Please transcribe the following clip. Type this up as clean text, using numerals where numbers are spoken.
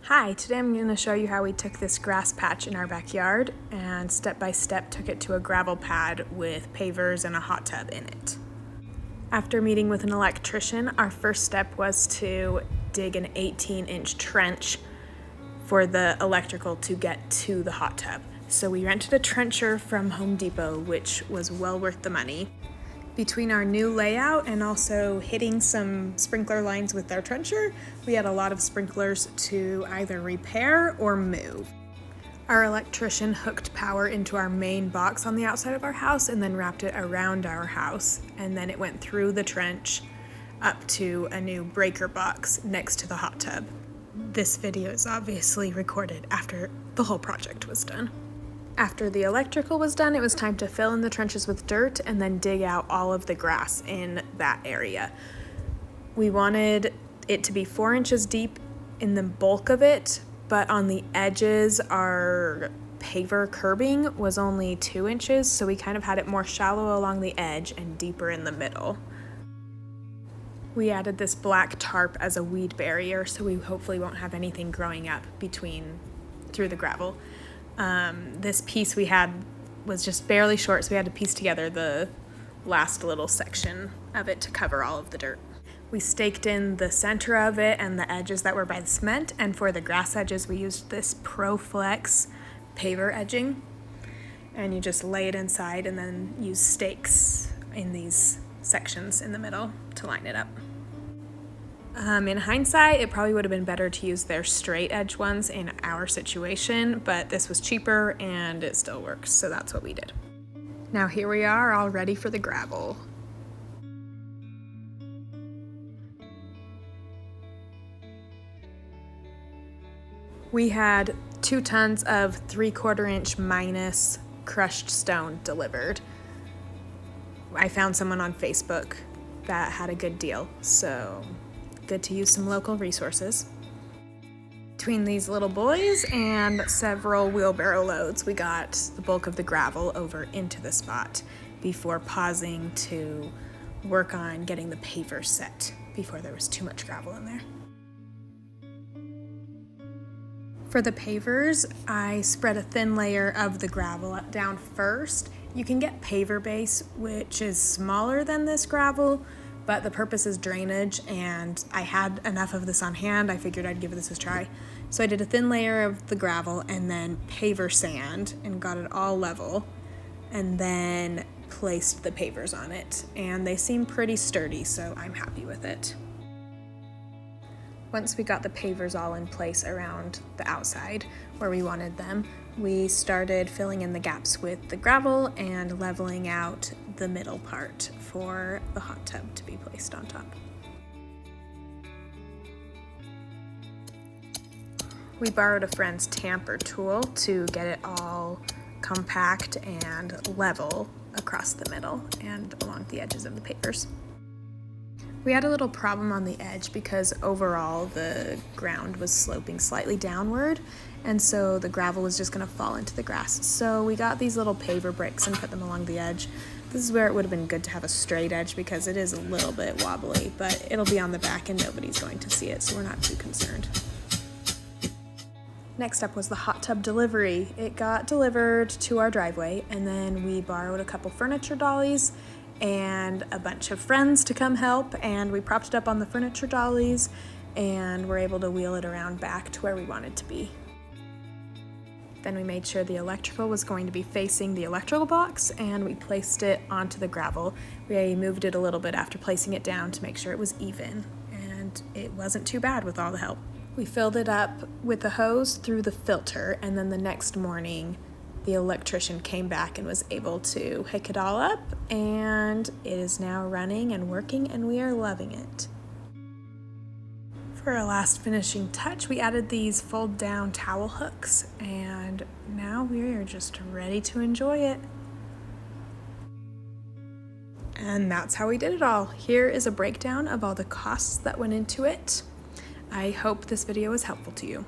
Hi, today I'm going to show you how we took this grass patch in our backyard and step by step took it to a gravel pad with pavers and a hot tub in it. After meeting with an electrician, our first step was to dig an 18-inch trench for the electrical to get to the hot tub. So we rented a trencher from Home Depot, which was well worth the money. Between our new layout and also hitting some sprinkler lines with our trencher, we had a lot of sprinklers to either repair or move. Our electrician hooked power into our main box on the outside of our house and then wrapped it around our house, and then it went through the trench up to a new breaker box next to the hot tub. This video is obviously recorded after the whole project was done. After the electrical was done, it was time to fill in the trenches with dirt and then dig out all of the grass in that area. We wanted it to be 4 inches deep in the bulk of it, but on the edges, our paver curbing was only 2 inches, so we kind of had it more shallow along the edge and deeper in the middle. We added this black tarp as a weed barrier, so we hopefully won't have anything growing up through the gravel. This piece we had was just barely short, so we had to piece together the last little section of it to cover all of the dirt. We staked in the center of it and the edges that were by the cement, and for the grass edges we used this ProFlex paver edging, and you just lay it inside and then use stakes in these sections in the middle to line it up. In hindsight, it probably would have been better to use their straight edge ones in our situation, but this was cheaper and it still works, so that's what we did. Now here we are, all ready for the gravel. We had 2 tons of 3/4 inch minus crushed stone delivered. I found someone on Facebook that had a good deal, so good to use some local resources. Between these little boys and several wheelbarrow loads, we got the bulk of the gravel over into the spot before pausing to work on getting the pavers set before there was too much gravel in there. For the pavers, I spread a thin layer of the gravel down first. You can get paver base, which is smaller than this gravel, but the purpose is drainage, and I had enough of this on hand. I figured I'd give this a try. So I did a thin layer of the gravel and then paver sand and got it all level, and then placed the pavers on it. And they seem pretty sturdy, so I'm happy with it. Once we got the pavers all in place around the outside where we wanted them, we started filling in the gaps with the gravel and leveling out the middle part for the hot tub to be placed on top. We borrowed a friend's tamper tool to get it all compact and level across the middle and along the edges of the pavers. We had a little problem on the edge because overall the ground was sloping slightly downward, and so the gravel was just going to fall into the grass. So we got these little paver bricks and put them along the edge. This is where it would have been good to have a straight edge because it is a little bit wobbly, but it'll be on the back and nobody's going to see it, so we're not too concerned. Next up was the hot tub delivery. It got delivered to our driveway, and then we borrowed a couple furniture dollies and a bunch of friends to come help, and we propped it up on the furniture dollies and were able to wheel it around back to where we wanted to be. Then we made sure the electrical was going to be facing the electrical box, and we placed it onto the gravel. We moved it a little bit after placing it down to make sure it was even, and it wasn't too bad with all the help. We filled it up with the hose through the filter, and then the next morning the electrician came back and was able to hook it all up, and it is now running and working, and we are loving it. For our last finishing touch, we added these fold down towel hooks, and now we are just ready to enjoy it. And that's how we did it all. Here is a breakdown of all the costs that went into it. I hope this video was helpful to you.